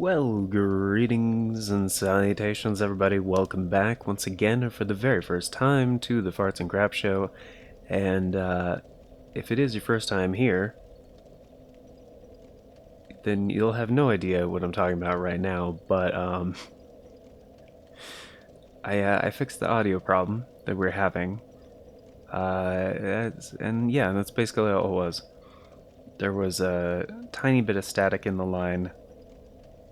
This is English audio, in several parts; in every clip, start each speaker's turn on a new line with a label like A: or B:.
A: Well, greetings and salutations, everybody. Welcome back once again for the very first time to the Farts and Crap Show. And if it is your first time here, then you'll have no idea what I'm talking about right now. But I fixed the audio problem that we're having. And yeah, that's basically all it was. There was a tiny bit of static in the line.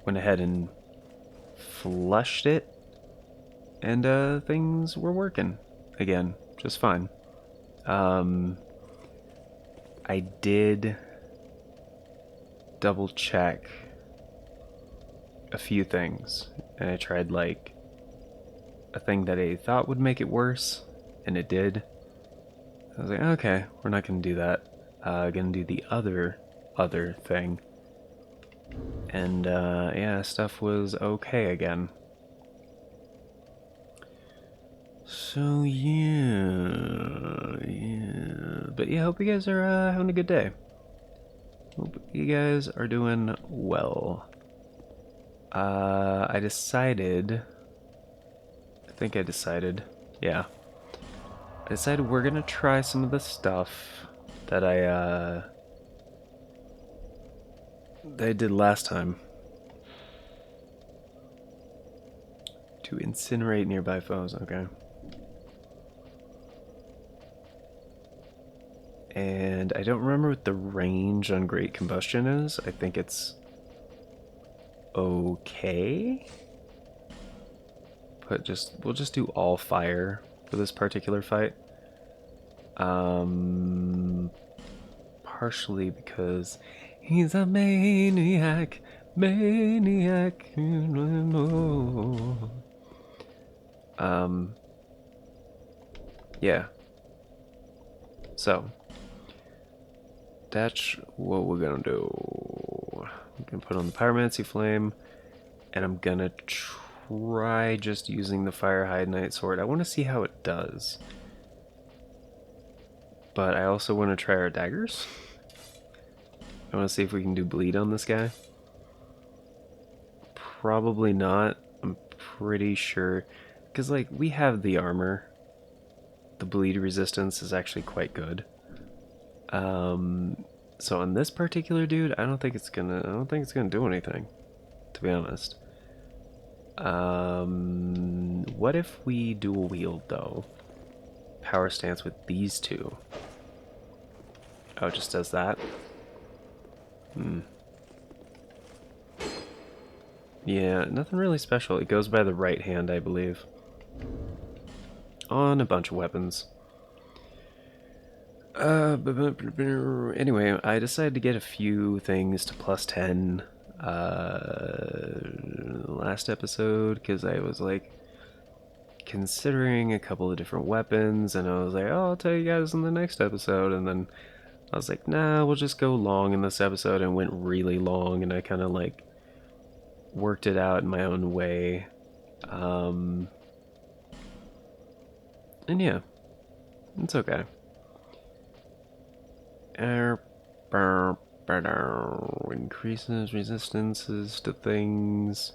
A: Went ahead and flushed it, and things were working again just fine. I did double check a few things, and I tried like a thing that I thought would make it worse, and it did. I was like, okay, we're not gonna do that. Gonna do the other thing, and yeah, stuff was okay again. So yeah, but yeah, hope you guys are having a good day. Hope you guys are doing well. I think I decided, yeah. I decided we're gonna try some of the stuff that I did last time. To incinerate nearby foes, okay. And I don't remember what the range on Great Combustion is. I think it's okay. But we'll just do all fire for this particular fight. Partially because he's a maniac. Yeah. So that's what we're gonna do. I'm gonna put on the Pyromancy Flame, and I'm gonna try just using the Fire Hydnite Sword. I want to see how it does. But I also want to try our daggers. I want to see if we can do bleed on this guy. Probably not. I'm pretty sure. Because, like, we have the armor. The bleed resistance is actually quite good. So on this particular dude, I don't think it's gonna do anything, to be honest. What if we dual wield though? Power stance with these two. Oh, it just does that? Yeah, nothing really special. It goes by the right hand, I believe. On a bunch of weapons. Anyway, I decided to get a few things to plus 10 last episode because I was like considering a couple of different weapons, and I was like, oh, I'll tell you guys in the next episode, and then I was like, nah, we'll just go long in this episode, and went really long, and I kind of like worked it out in my own way. And yeah, it's okay. Increases resistances to things.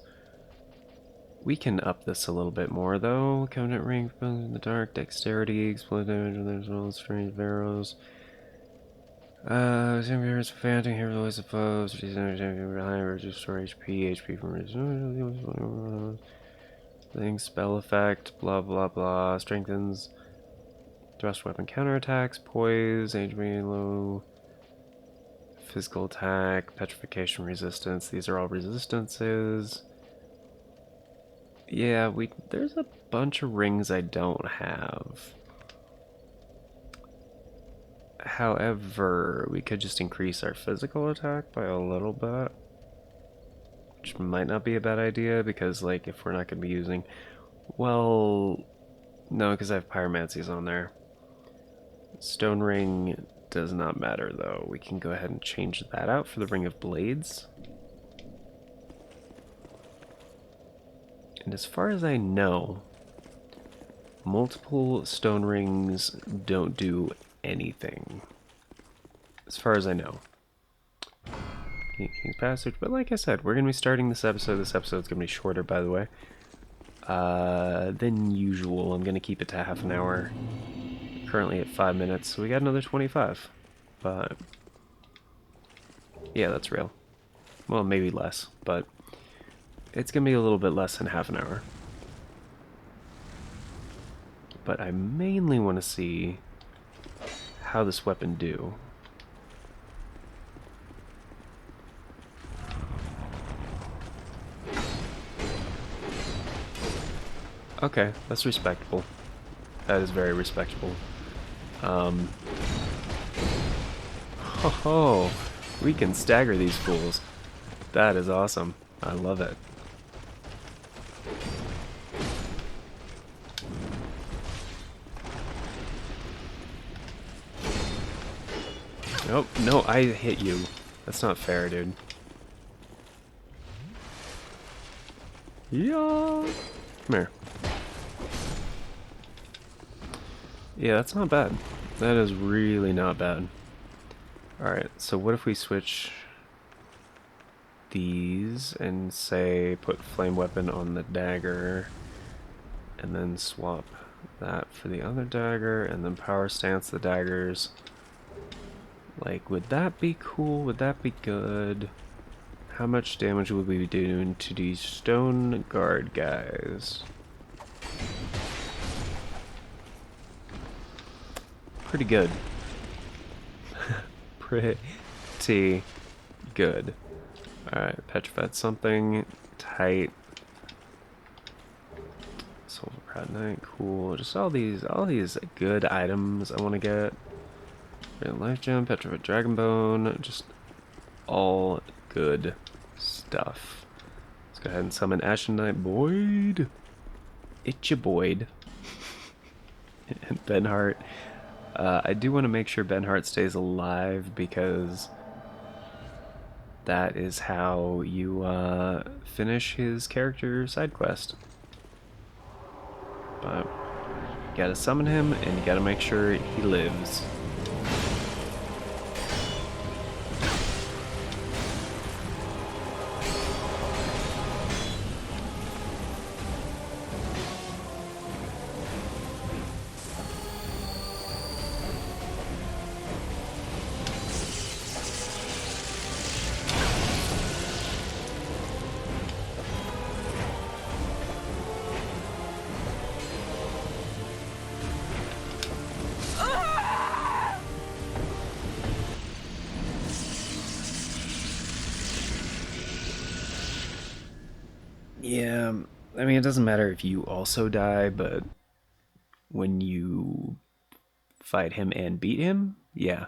A: We can up this a little bit more though. Covenant ring in the dark, dexterity, explode damage, and there's all strange arrows. Some heroes fanting, heroes always opposed, restore HP from things, spell effect, blah blah blah, strengthens thrust weapon counterattacks, poise, HP low, physical attack, petrification resistance. These are all resistances. Yeah, there's a bunch of rings I don't have. However, we could just increase our physical attack by a little bit, which might not be a bad idea because, like, if we're not going to be using, well, no, because I have pyromancies on there. Stone ring does not matter though. We can go ahead and change that out for the ring of blades. And as far as I know, multiple stone rings don't do anything. As far as I know. King's Passage. But like I said, we're going to be starting this episode. This episode's going to be shorter, by the way, than usual. I'm going to keep it to half an hour. Currently at 5 minutes, so we got another 25. But yeah, that's real. Well, maybe less, but it's going to be a little bit less than half an hour. But I mainly want to see how this weapon do. Okay, that's respectable. That is very respectable. Oh, we can stagger these fools. That is awesome. I love it. Nope, no, I hit you. That's not fair, dude. Yeah. Come here. Yeah, that's not bad. That is really not bad. Alright, so what if we switch these and say put flame weapon on the dagger and then swap that for the other dagger and then power stance the daggers. Like, would that be cool? Would that be good? How much damage would we be doing to these stone guard guys? Pretty good. Pretty good. Alright, petrified something. Tight. Sulfur Proud Knight, cool. Just all these good items I want to get. Life Gem, Petrified Dragon Bone, just all good stuff. Let's go ahead and summon Ashen Knight Boyd. It's your Boyd. And Benhart. I do want to make sure Benhart stays alive because that is how you finish his character side quest. But you gotta summon him and you gotta make sure he lives. Yeah, I mean, it doesn't matter if you also die, but when you fight him and beat him, yeah.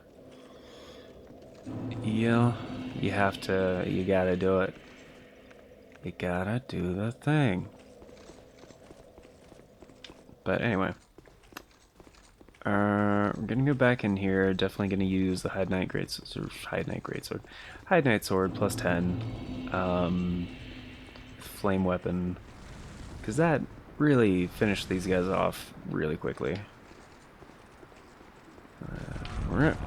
A: Yeah, you have to, you gotta do it. You gotta do the thing. But anyway. We're gonna go back in here, definitely gonna use the Hide Knight Greatsword, Hide Knight Sword plus 10. Flame weapon, because that really finished these guys off really quickly. Alright.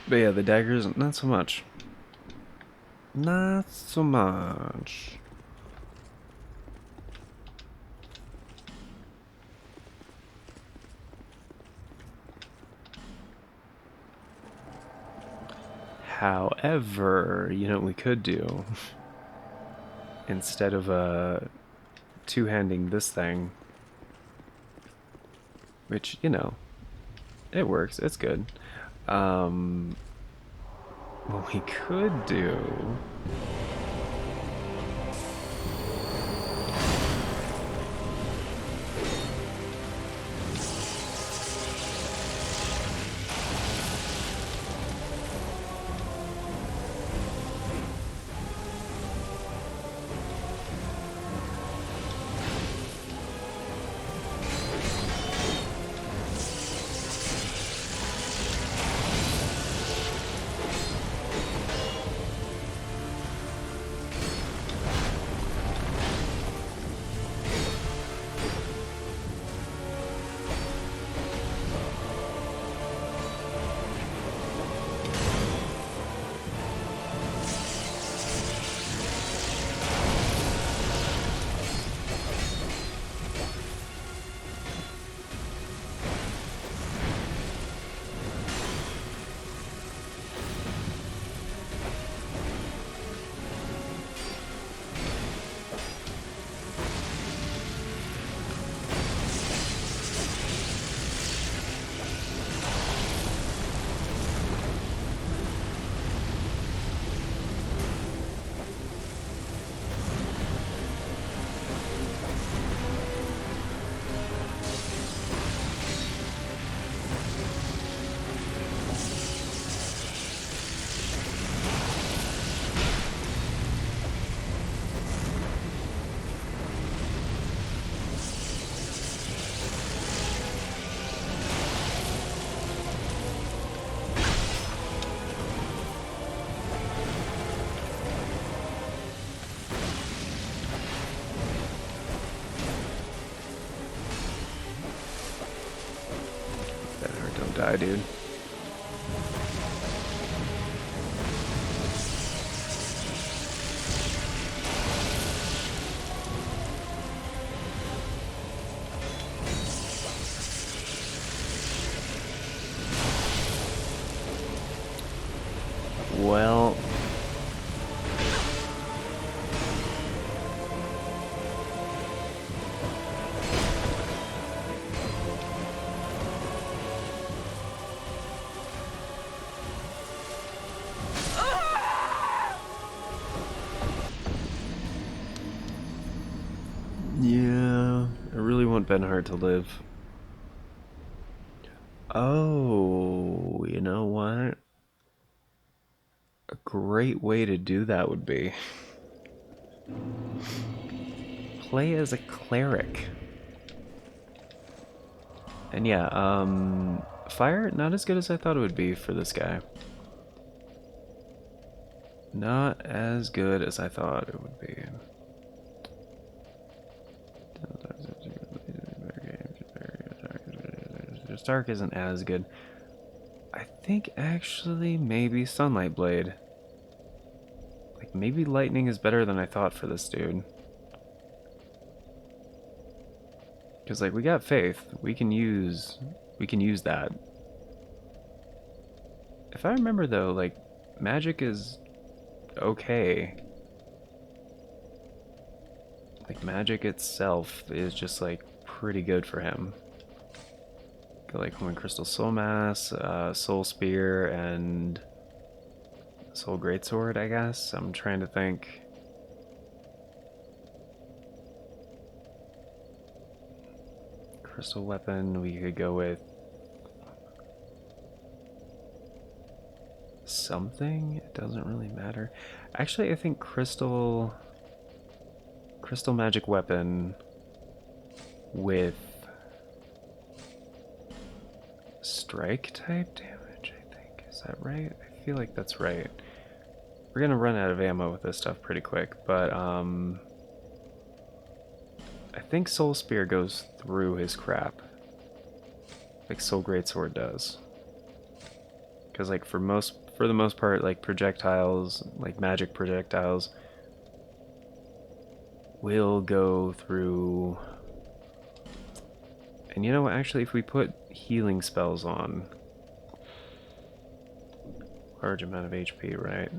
A: But yeah, the daggers, not so much. Not so much. However, you know what we could do? Instead of two-handing this thing, which, you know, It works. It's good. Um, what we could do... That heart don't die, dude. Well... yeah, I really want Ben Hart to live. Oh, you know what? A great way to do that would be play as a cleric. And yeah, fire, not as good as I thought it would be for this guy. Not as good as I thought it would be. Stark isn't as good. I think actually maybe Sunlight Blade. Like maybe lightning is better than I thought for this dude. Cause like we got faith. We can use that. If I remember though, like magic is okay. Like magic itself is just like pretty good for him. Got like Holy Crystal Soul Mass, Soul Spear, and Soul Greatsword, I guess. I'm trying to think. Crystal Weapon, we could go with something. It doesn't really matter. Actually, I think Crystal Magic Weapon with strike type damage, I think. Is that right? I feel like that's right. We're gonna run out of ammo with this stuff pretty quick, but I think Soul Spear goes through his crap. Like Soul Greatsword does. Because like for the most part, like projectiles, like magic projectiles, will go through. And you know what, actually if we put healing spells on, large amount of HP, right?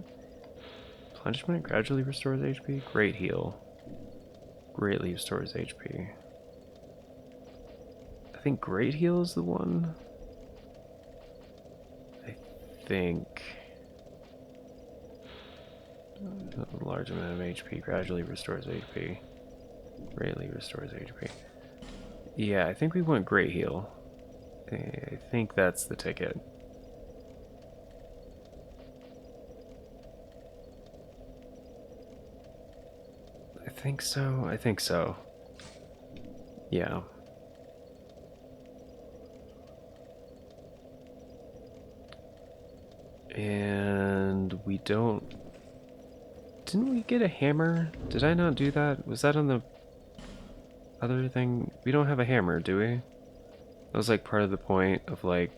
A: Replenishment gradually restores HP. Great heal. Greatly restores HP. I think Great Heal is the one. think a large amount of HP gradually restores HP. Greatly restores HP. Yeah, I think we want Great Heal. I think that's the ticket. I think so. I think so. Yeah. And we don't... Didn't we get a hammer? Did I not do that? Was that on the other thing? We don't have a hammer, do we? That was like part of the point of like,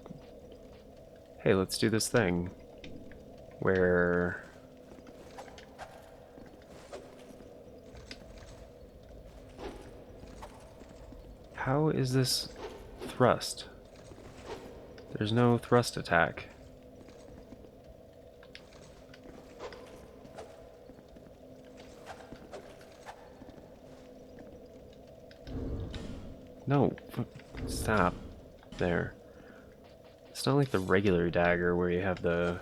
A: hey, let's do this thing. Where... How is this thrust? There's no thrust attack. No, stop. There. It's not like the regular dagger where you have the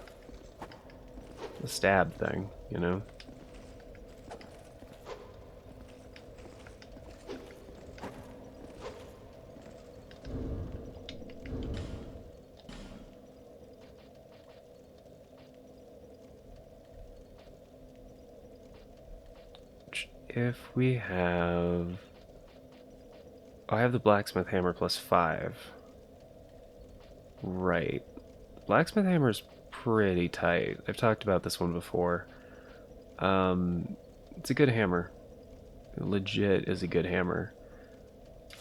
A: stab thing, you know? If we have... Oh, I have the blacksmith hammer plus 5. Right. Blacksmith hammer's pretty tight. I've talked about this one before. It's a good hammer. It legit is a good hammer.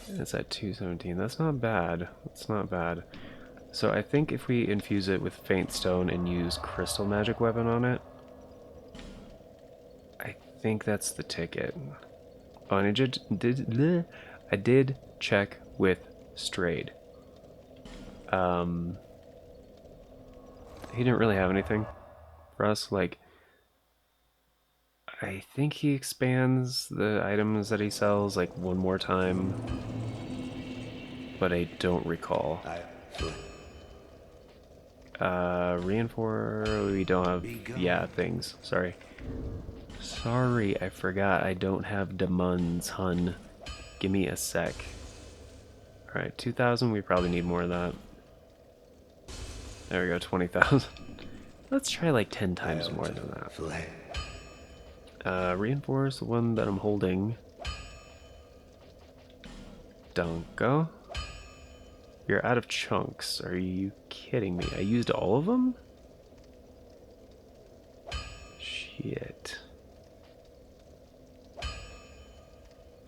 A: It's at 217. That's not bad. That's not bad. So I think if we infuse it with faint stone and use crystal magic weapon on it, I think that's the ticket. Oh, and I did check with Strayed. He didn't really have anything for us. Like, I think he expands the items that he sells like one more time, but I don't recall. Reinforce, we don't have, yeah, things. Sorry. Sorry, I forgot. I don't have demands, hun. Give me a sec. Alright, 2,000, we probably need more of that. There we go, 20,000. Let's try like 10 times more than that. Reinforce the one that I'm holding. Dunko. You're out of chunks. Are you kidding me? I used all of them? Shit.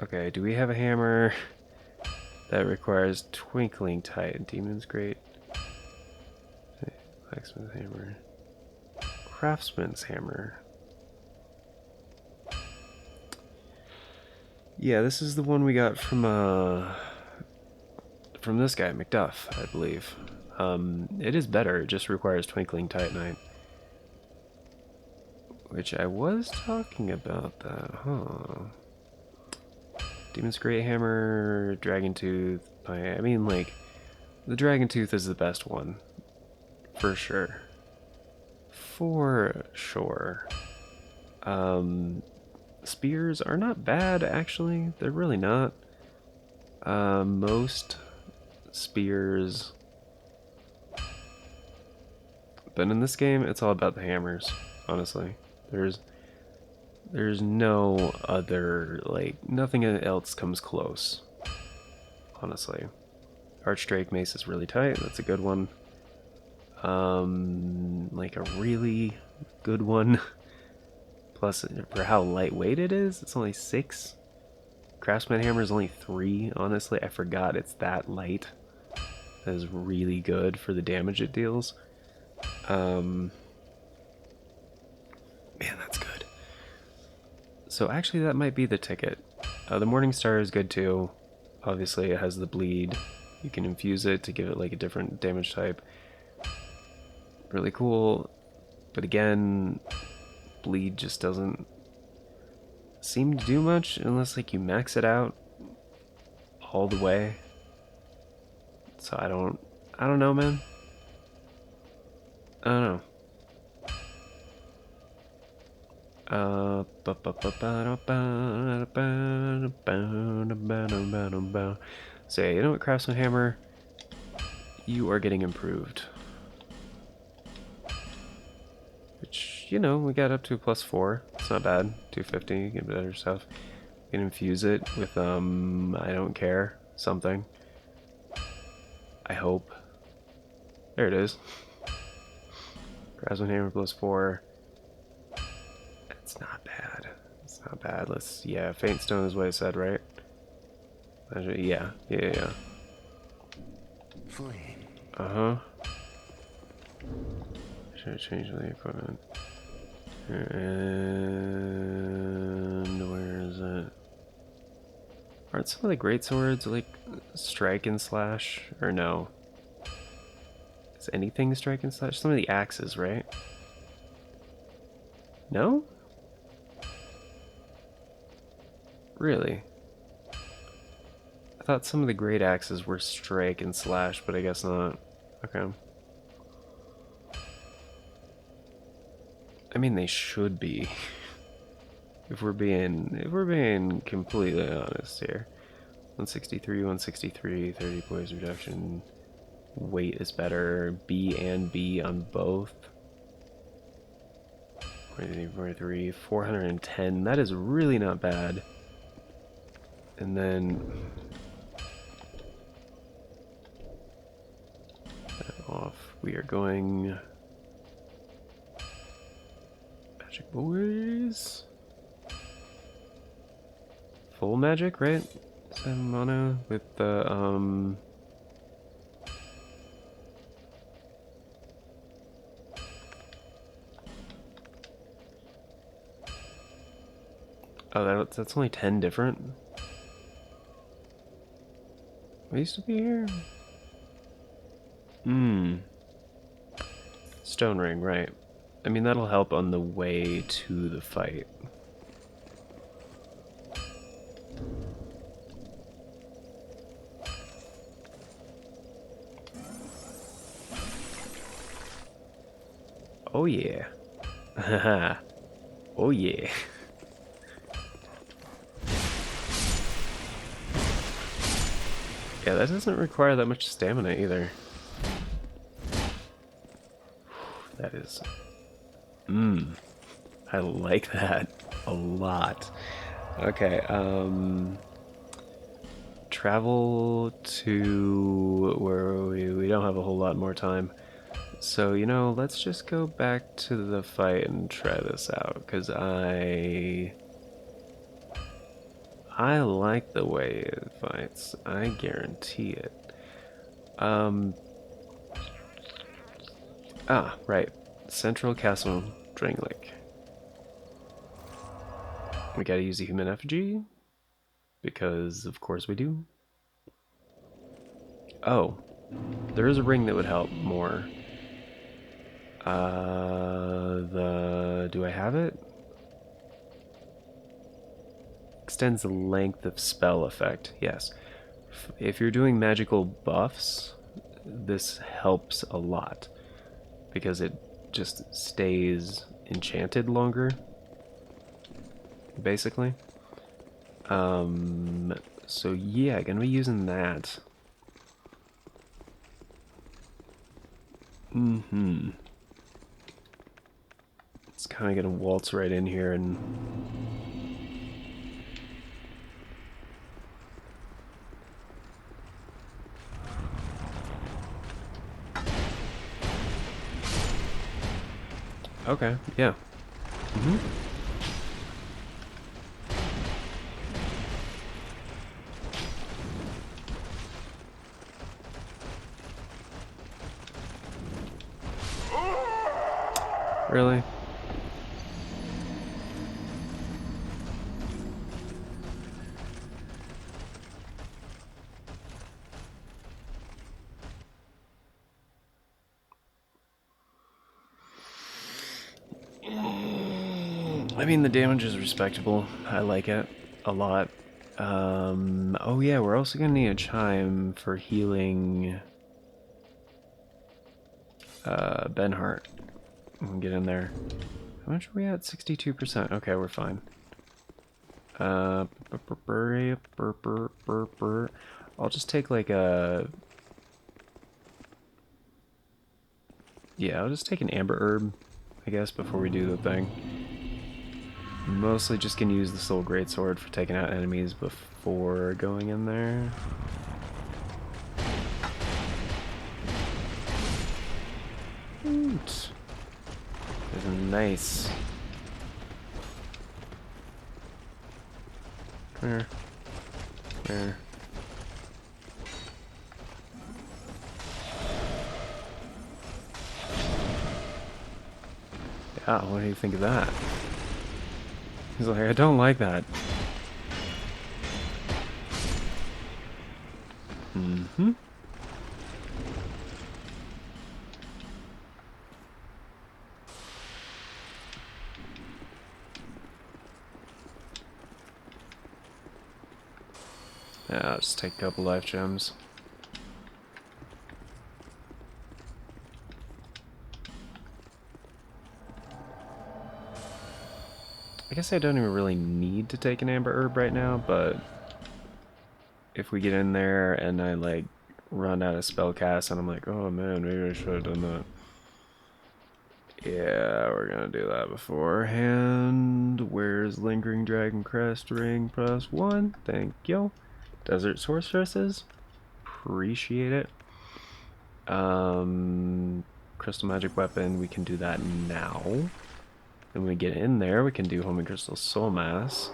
A: Okay, do we have a hammer that requires Twinkling Titan? Demon's Great. Blacksmith hammer. Craftsman's hammer. Yeah, this is the one we got from this guy, McDuff, I believe. It is better, it just requires Twinkling Titanite. Which I was talking about that, huh? Demon's Great Hammer, Dragon Tooth. I mean, like, the Dragon Tooth is the best one. For sure. For sure. Spears are not bad, actually. They're really not. Most spears. But in this game, it's all about the hammers, honestly. There's no other, like, nothing else comes close, honestly. Archdrake Mace is really tight, that's a good one. Like a really good one. Plus, for how lightweight it is, it's only 6. Craftsman Hammer is only 3, honestly. I forgot it's that light. That is really good for the damage it deals. Man, that's good. So actually that might be the ticket. The Morning Star is good too. Obviously it has the bleed. You can infuse it to give it like a different damage type. Really cool. But again, bleed just doesn't seem to do much unless like you max it out all the way. So I don't know, man. I don't know. So yeah, you know what, Craftsman Hammer? You are getting improved. Which, you know, we got up to +4. It's not bad. 250, you get better stuff. You can infuse it with, I don't care, something. I hope. There it is. Craftsman Hammer +4. It's not bad. It's not bad. Let's, yeah, Faint Stone is what I said, right? Yeah. Uh-huh. Should have changed the equipment. And where is it? Aren't some of the great swords like strike and slash? Or no? Is anything strike and slash? Some of the axes, right? No? Really? I thought some of the great axes were strike and slash, but I guess not. Okay. I mean, they should be. If we're being completely honest here. 163, 163, 30 poise reduction. Weight is better. B and B on both. 43, 410. That is really not bad. And then that off. We are going magic boys. Full magic, right? 7 mana with the oh, that's only 10 different. We used to be here. Stone ring, right? I mean, that'll help on the way to the fight. Oh yeah. Haha. Oh yeah. Yeah, that doesn't require that much stamina either. That is... I like that a lot. Okay, travel to where we don't have a whole lot more time. So, you know, let's just go back to the fight and try this out, because I like the way it fights. I guarantee it. Right. Central Castle Drangleic. We gotta use the human effigy, because of course we do. Oh, there is a ring that would help more. Do I have it? Extends the length of spell effect, yes. If you're doing magical buffs, this helps a lot, because it just stays enchanted longer, basically. So yeah, gonna be using that. It's kind of gonna waltz right in here and... Okay, yeah. Really? I mean, the damage is respectable. I like it a lot. Oh yeah, we're also gonna need a chime for healing Benhart. We'll get in there. How much are we at? 62%. Okay, we're fine. I'll just take like a... Yeah, I'll just take an amber herb, I guess, before we do the thing. Mostly just gonna use the soul greatsword for taking out enemies before going in there. Oops. This is nice. Come here. Come here. Yeah, what do you think of that? He's like, I don't like that. Mm-hmm. Yeah, I'll just take a couple life gems. I guess I don't even really need to take an amber herb right now, but if we get in there and I like run out of spell cast and I'm like, oh man, maybe I should have done that. Yeah, we're gonna do that beforehand. Where's Lingering Dragon Crest Ring +1? Thank you. Desert Sorceresses. Appreciate it. Crystal Magic Weapon, we can do that now. Then when we get in there, we can do Homing Crystal Soul Mass.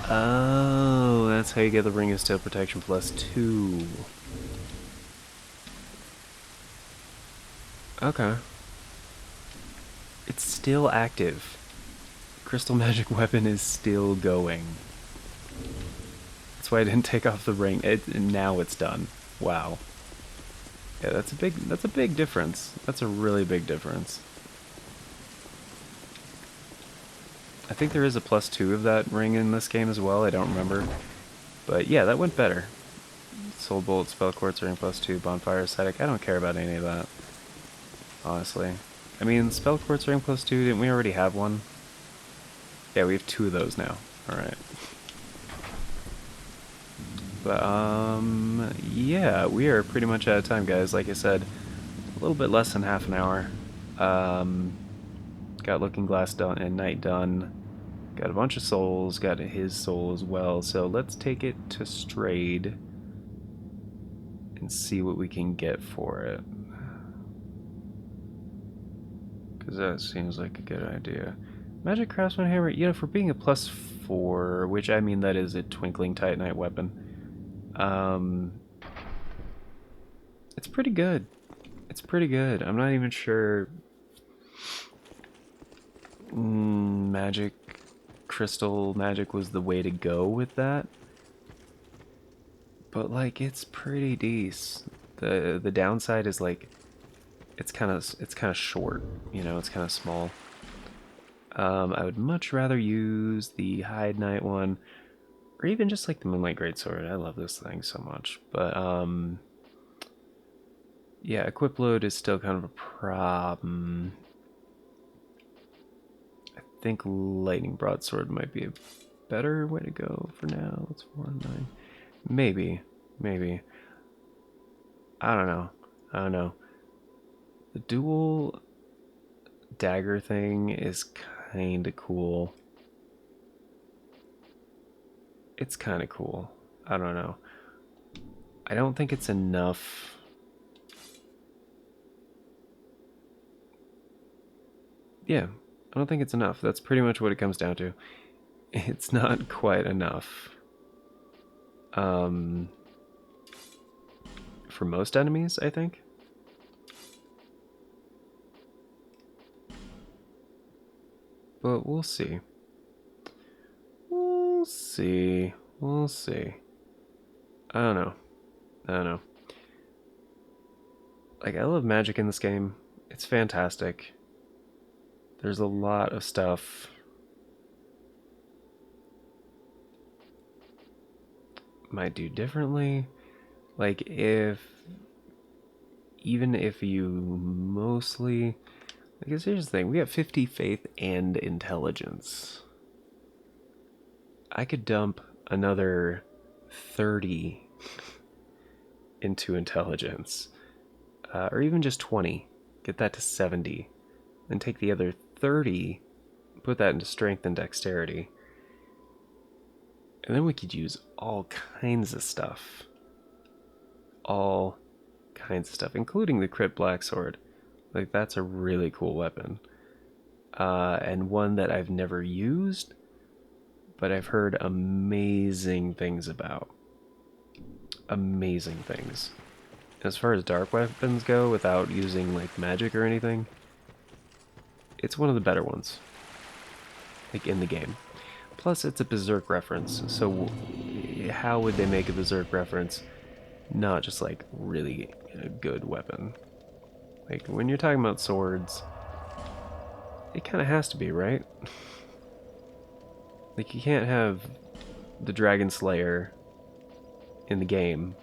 A: Oh, that's how you get the Ring of Steel Protection +2. Okay. It's still active. Crystal Magic Weapon is still going. That's why I didn't take off the ring. Now it's done. Wow. Yeah, that's a big difference. That's a really big difference. I think there is a +2 of that ring in this game as well. I don't remember. But yeah, that went better. Soul Bolt, Spell Quartz Ring +2, Bonfire Ascetic. I don't care about any of that. Honestly. I mean, Spell Quartz Ring +2, didn't we already have one? Yeah, we have 2 of those now. Alright. But, yeah, we are pretty much out of time, guys. Like I said, a little bit less than half an hour. Got Looking Glass done and Night done. Got a bunch of souls, got his soul as well. So let's take it to Strayed and see what we can get for it. Because that seems like a good idea. Magic Craftsman Hammer, you know, for being a +4, which I mean that is a Twinkling Titanite weapon, it's pretty good. It's pretty good. I'm not even sure. Magic crystal magic was the way to go with that. But like it's pretty decent. The downside is like it's kind of short, you know, it's kind of small. I would much rather use the Hide Knight one, or even just like the Moonlight Greatsword. I love this thing so much. But yeah, equip load is still kind of a problem. I think Lightning Broadsword might be a better way to go for now. It's 4-9. Maybe. I don't know. I don't know. The dual dagger thing is kind of cool. It's kind of cool. I don't know. I don't think it's enough. Yeah, I don't think it's enough. That's pretty much what it comes down to. It's not quite enough. Um, for most enemies, I think. But we'll see. We'll see. We'll see. I don't know. I don't know. Like, I love magic in this game. It's fantastic. There's a lot of stuff might do differently. Like, even if you mostly. I guess here's the thing, we got 50 faith and intelligence. I could dump another 30 into intelligence, or even just 20, get that to 70, then take the other 30, put that into strength and dexterity, and then we could use all kinds of stuff. All kinds of stuff, including the crit black sword. Like, that's a really cool weapon. And one that I've never used, but I've heard amazing things about. Amazing things. As far as dark weapons go, without using like magic or anything, it's one of the better ones. Like, in the game. Plus, it's a Berserk reference, so how would they make a Berserk reference not just like really a good weapon? Like, when you're talking about swords, it kind of has to be, right? Like, you can't have the Dragon Slayer in the game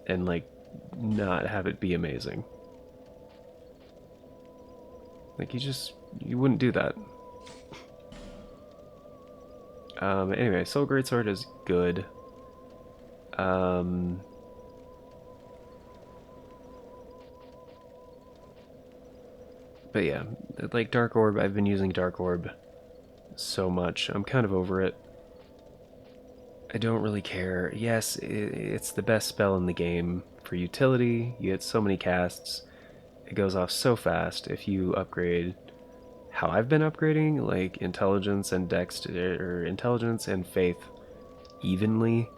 A: and like not have it be amazing. Like, you wouldn't do that. Anyway, Soul Greatsword is good. But yeah, like Dark Orb, I've been using Dark Orb so much. I'm kind of over it. I don't really care. Yes, it's the best spell in the game for utility. You get so many casts. It goes off so fast if you upgrade how I've been upgrading, like intelligence and or intelligence and faith evenly.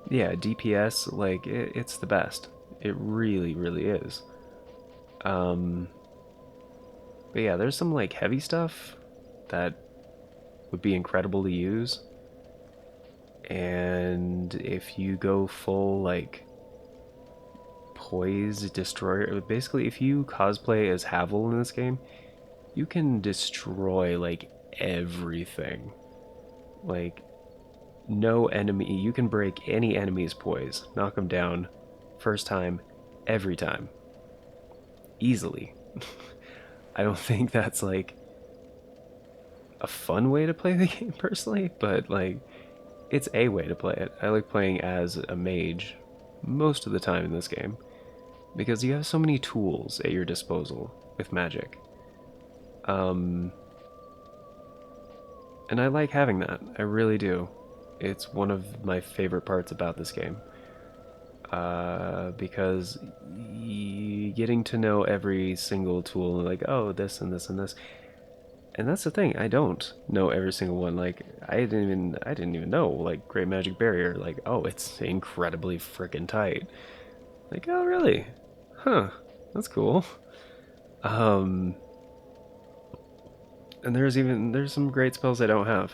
A: Yeah, DPS, like it's the best. It really, really is. Um, but yeah, there's some like heavy stuff that would be incredible to use. And if you go full like poise destroyer, basically if you cosplay as Havel in this game, you can destroy like everything. Like, no enemy, you can break any enemy's poise, knock them down first time, every time, easily. I don't think that's like a fun way to play the game personally, but like it's a way to play it. I like playing as a mage most of the time in this game because you have so many tools at your disposal with magic. And I like having that. I really do. It's one of my favorite parts about this game. Because getting to know every single tool, like, oh, this and this and this. And that's the thing, I don't know every single one. Like, I didn't even know, like, Great Magic Barrier, like, oh, it's incredibly freaking tight. Like, oh, really? Huh, that's cool. Um, And there's some great spells I don't have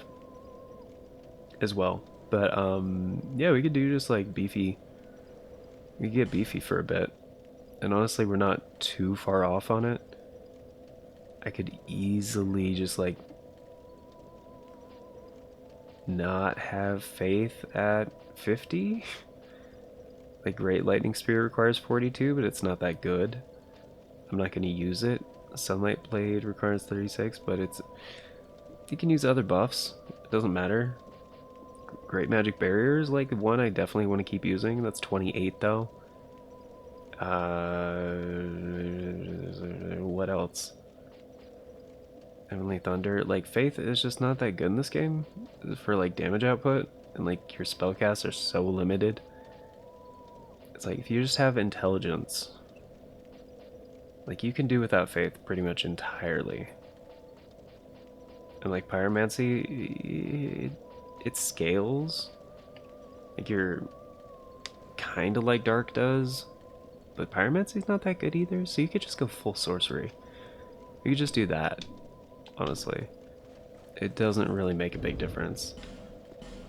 A: as well. But yeah, we could do just like beefy. We could get beefy for a bit. And honestly, we're not too far off on it. I could easily just like not have faith at 50. Like Great Lightning Spear requires 42, but it's not that good. I'm not going to use it. Sunlight Blade requires 36, but you can use other buffs. It doesn't matter. Great Magic Barrier is like one I definitely want to keep using. That's 28 though. What else? Heavenly Thunder. Like Faith is just not that good in this game for like damage output, and like your spellcasts are so limited. It's like if you just have Intelligence, like you can do without Faith pretty much entirely. And like Pyromancy, it scales. Like you're kind of like Dark does, but Pyromancy's not that good either. So you could just go full sorcery. You could just do that. Honestly, it doesn't really make a big difference.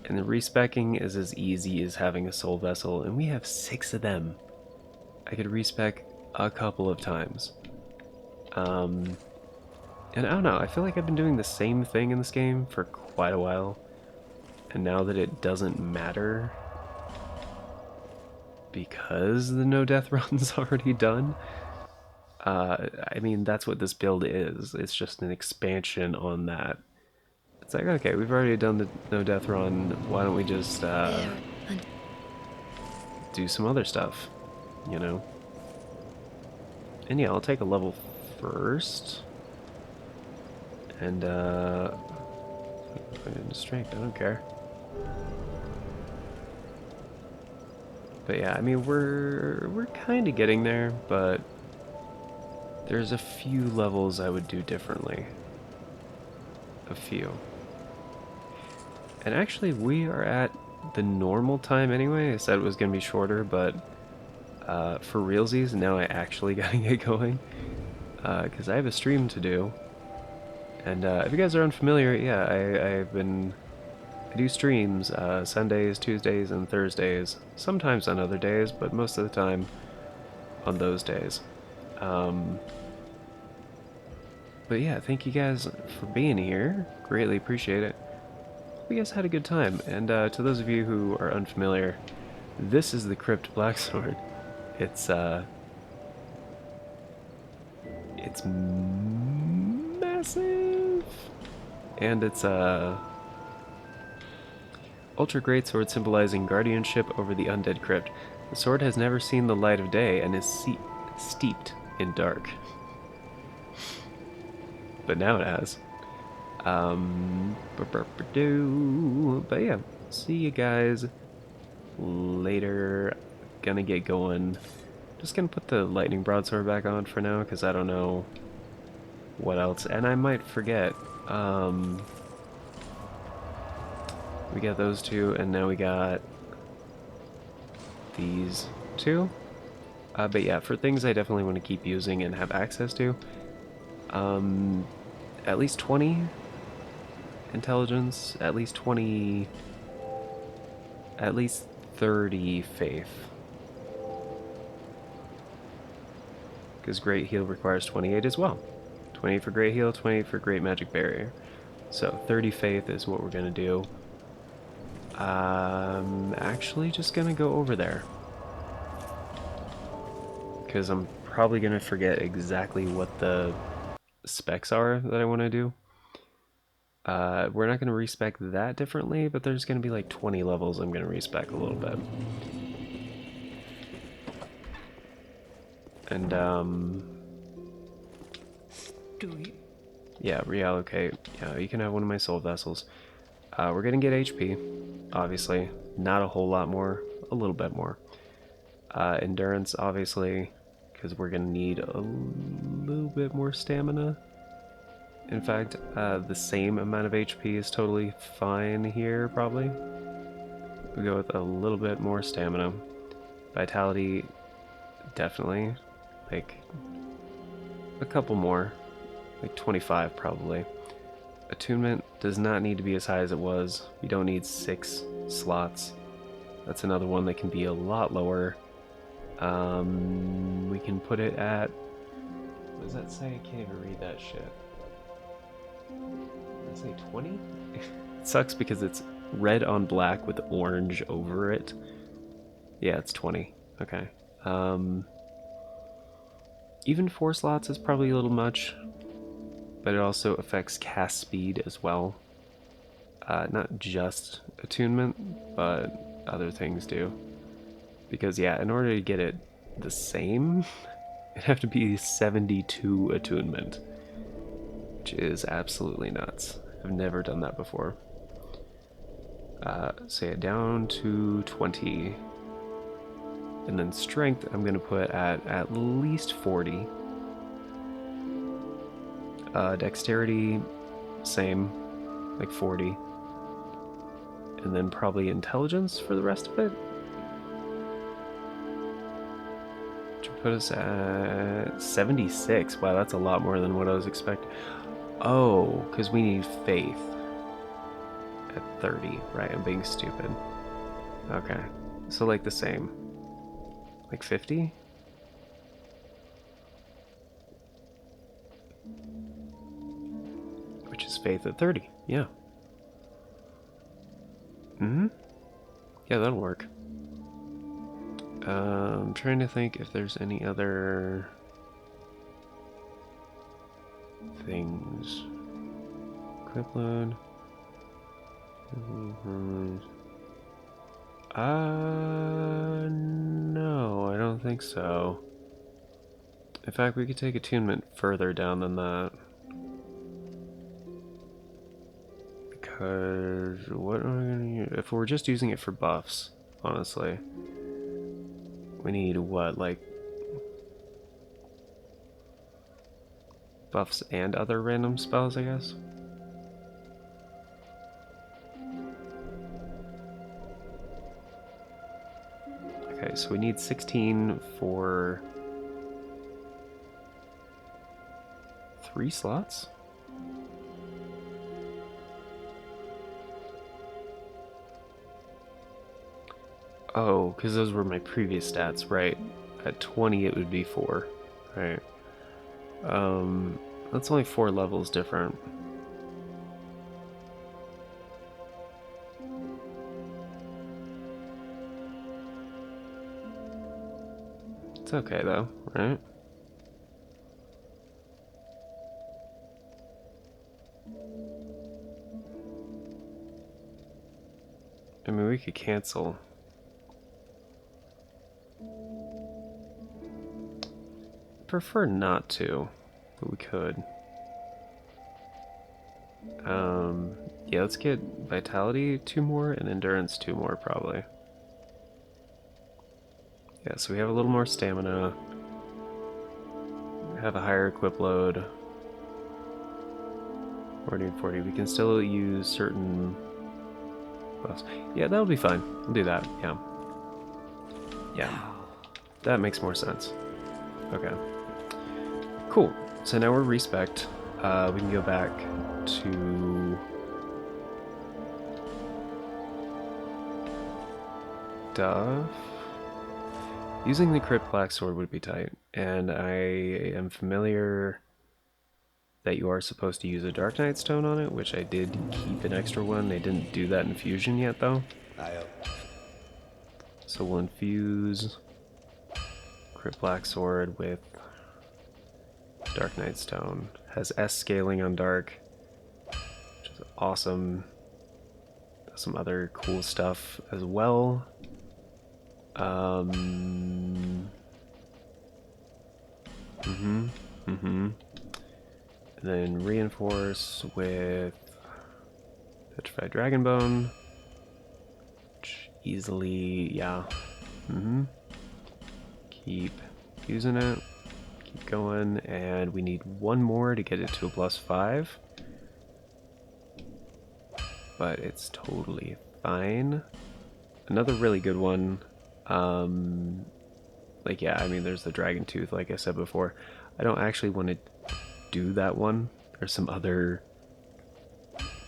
A: And the respecking is as easy as having a soul vessel, and we have 6 of them. I could respec a couple of times. And I don't know, I feel like I've been doing the same thing in this game for quite a while. And now that it doesn't matter because the no death run's already done, I mean, that's what this build is. It's just an expansion on that. It's like, okay, we've already done the no death run. Why don't we just do some other stuff, you know? And yeah, I'll take a level first. And put it into strength, I don't care. But yeah, I mean, we're kind of getting there, but there's a few levels I would do differently. A few. And actually, we are at the normal time anyway. I said it was going to be shorter, but for realsies, now I actually gotta get going. Because I have a stream to do. And if you guys are unfamiliar, yeah, I do streams Sundays, Tuesdays, and Thursdays. Sometimes on other days, but most of the time on those days. But yeah, thank you guys for being here. Greatly appreciate it. Hope you guys had a good time. And to those of you who are unfamiliar, this is the Crypt Blacksword. It's massive, and it's ultra great sword symbolizing guardianship over the undead crypt. The sword has never seen the light of day and is steeped in dark. But now it has. But yeah, see you guys later. Gonna get going. Just gonna put the lightning broadsword back on for now because I don't know what else, and I might forget. We got those two, and now we got these two. But yeah, for things I definitely want to keep using and have access to, at least 20 intelligence, at least 20, at least 30 faith. Because Great Heal requires 28 as well. 28 for Great Heal, 28 for Great Magic Barrier. So 30 faith is what we're going to do. Actually just going to go over there. Because I'm probably going to forget exactly what the specs are that I want to do. We're not going to respec that differently, but there's going to be like 20 levels I'm going to respec a little bit. And, yeah, reallocate. Yeah, you can have one of my soul vessels. We're gonna get HP, obviously. Not a whole lot more, a little bit more. Endurance, obviously, because we're gonna need a little bit more stamina. In fact, the same amount of HP is totally fine here, probably. We go with a little bit more stamina. Vitality, definitely. Like, a couple more. Like 25, probably. Attunement does not need to be as high as it was. We don't need 6 slots. That's another one that can be a lot lower. We can put it at... What does that say? I can't even read that shit. Does it say 20? It sucks because it's red on black with orange over it. Yeah, it's 20. Okay. Even 4 slots is probably a little much, but it also affects cast speed as well. Not just attunement, but other things do. Because yeah, in order to get it the same, it'd have to be 72 attunement, which is absolutely nuts. I've never done that before. So yeah, down to 20. And then strength, I'm going to put at least 40. Dexterity, same, like 40. And then probably intelligence for the rest of it. Which would put us at 76. Wow, that's a lot more than what I was expecting. Oh, because we need faith at 30, right? I'm being stupid. Okay, so like the same. Like 50? Which is faith at 30, yeah. Yeah, that'll work. I'm trying to think if there's any other things. Equip load. No, I don't think so. In fact, we could take attunement further down than that. Because what am I gonna use? If we're just using it for buffs, honestly, we need what, like buffs and other random spells, I guess. Okay, so we need 16 for 3 slots. Oh, because those were my previous stats, right? At 20 it would be 4, right? That's only 4 levels different. It's okay though, right? I mean, we could cancel. Prefer not to, but we could. Yeah, let's get vitality 2 more and endurance 2 more probably. Yeah, so we have a little more stamina. We have a higher equip load. 40 and 40. We can still use certain buffs. Yeah, that'll be fine. We'll do that. Yeah. Yeah. That makes more sense. Okay. Cool. So now we're respect. We can go back to stuff. Using the crit black sword would be tight, and I am familiar that you are supposed to use a Dark Knight Stone on it, which I did keep an extra one. They didn't do that in Fusion yet, though. So we'll infuse crit black sword with Dark Knight Stone. Has S scaling on Dark, which is awesome. Does some other cool stuff as well. And then reinforce with Petrified Dragonbone. Which easily, yeah. Keep using it. Keep going, and we need 1 more to get it to a +5. But it's totally fine. Another really good one. Like, yeah, I mean, there's the Dragon Tooth, like I said before. I don't actually want to do that one. There's some other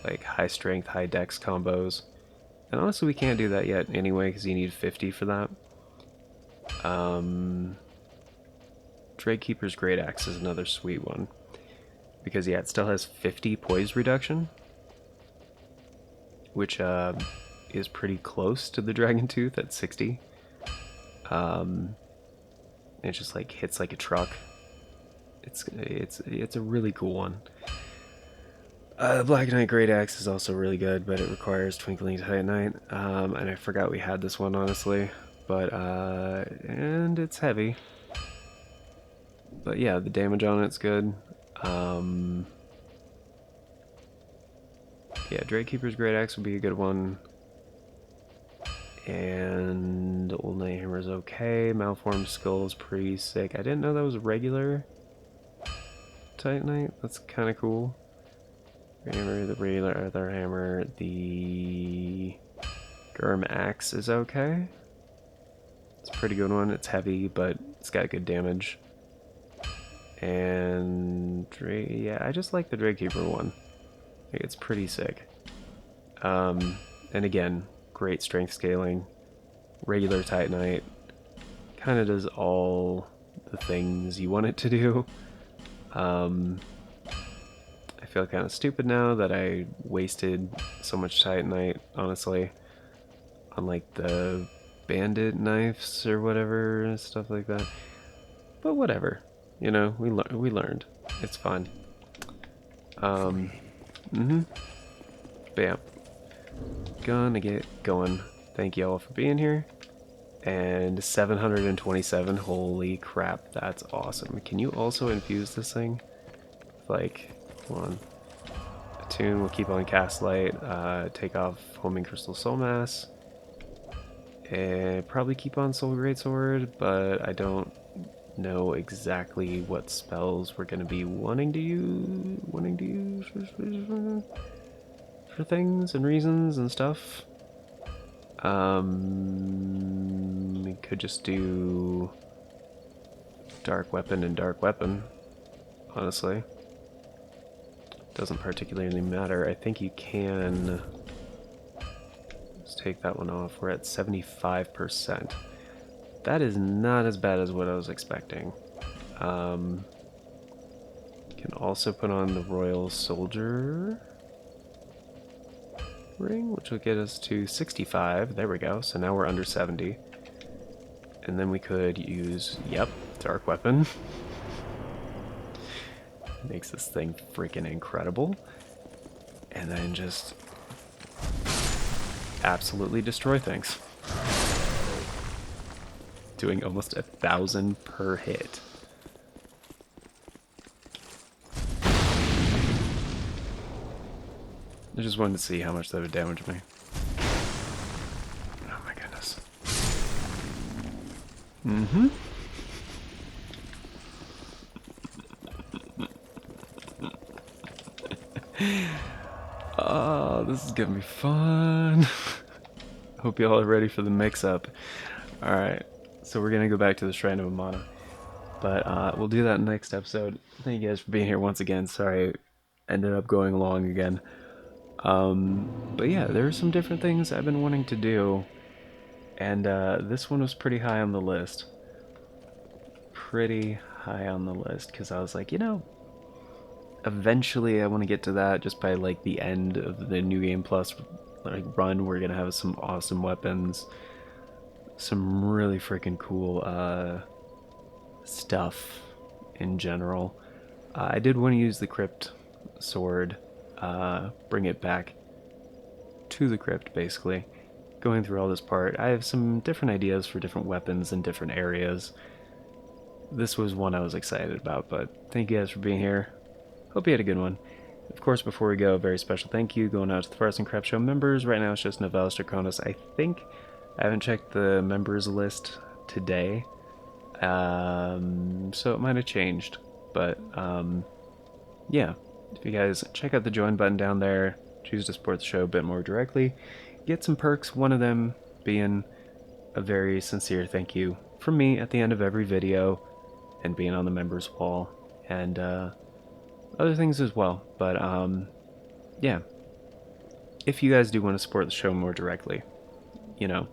A: like high strength, high dex combos. And honestly, we can't do that yet anyway, because you need 50 for that. Drakekeeper's Great Axe is another sweet one. Because, yeah, it still has 50 poise reduction, which is pretty close to the Dragon Tooth at 60. It just like hits like a truck. It's a really cool one. Black Knight Great Axe is also really good, but it requires Twinkling Titanite. And I forgot we had this one, honestly. But, and it's heavy. But yeah, the damage on it's good. Yeah, Drakekeeper's Great Axe would be a good one. And Old Night Hammer's okay. Malformed Skull is pretty sick. I didn't know that was a regular Titanite. That's kind of cool. Hammer, the regular other hammer, the Gurm Axe is okay. It's a pretty good one. It's heavy, but it's got good damage. And yeah, I just like the Drakekeeper one. It's pretty sick. And again, great strength scaling. Regular Titanite. Kind of does all the things you want it to do. I feel kind of stupid now that I wasted so much Titanite, honestly, on like the bandit knives or whatever and stuff like that. But whatever, you know, we learned. It's fine. Bam. Gonna get going. Thank you all for being here. And 727, holy crap, that's awesome. Can you also infuse this thing? Like, hold on. Attune will keep on Cast Light, take off Homing Crystal Soul Mass, and probably keep on Soul Greatsword, but I don't know exactly what spells we're gonna be wanting to use for things and reasons and stuff. We could just do Dark Weapon and Dark Weapon, honestly. Doesn't particularly matter. I think you can... Let's take that one off. We're at 75%. That is not as bad as what I was expecting. Can also put on the Royal Soldier ring, which will get us to 65. There we go. So now we're under 70. And then we could use, yep, Dark Weapon. Makes this thing freaking incredible. And then just absolutely destroy things. Doing almost 1,000 per hit. I just wanted to see how much that would damage me. Oh my goodness. Oh, this is gonna be fun. Hope y'all are ready for the mix-up. Alright, so we're gonna go back to the Shrine of Amana. But we'll do that next episode. Thank you guys for being here once again. Sorry, ended up going long again. But yeah, there are some different things I've been wanting to do. And this one was pretty high on the list. Pretty high on the list, because I was like, you know, eventually I want to get to that just by like the end of the New Game Plus like run. We're gonna have some awesome weapons, some really freaking cool stuff in general. I did want to use the Crypt sword, bring it back to the Crypt basically. Going through all this part, I have some different ideas for different weapons in different areas. This was one I was excited about, but thank you guys for being here. Hope you had a good one. Of course, before we go, a very special thank you going out to the Farce and Crap Show members. Right now it's just Novellis Draconis. I think I haven't checked the members list today, so it might have changed. But yeah, if you guys check out the join button down there, choose to support the show a bit more directly, get some perks, one of them being a very sincere thank you from me at the end of every video, and being on the members wall, and other things as well. But yeah, if you guys do want to support the show more directly, you know.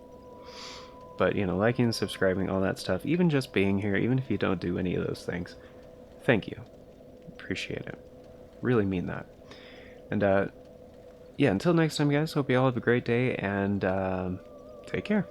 A: But, liking, subscribing, all that stuff, even just being here, even if you don't do any of those things, thank you. Appreciate it. Really mean that. And, yeah, until next time, guys, hope you all have a great day, and take care.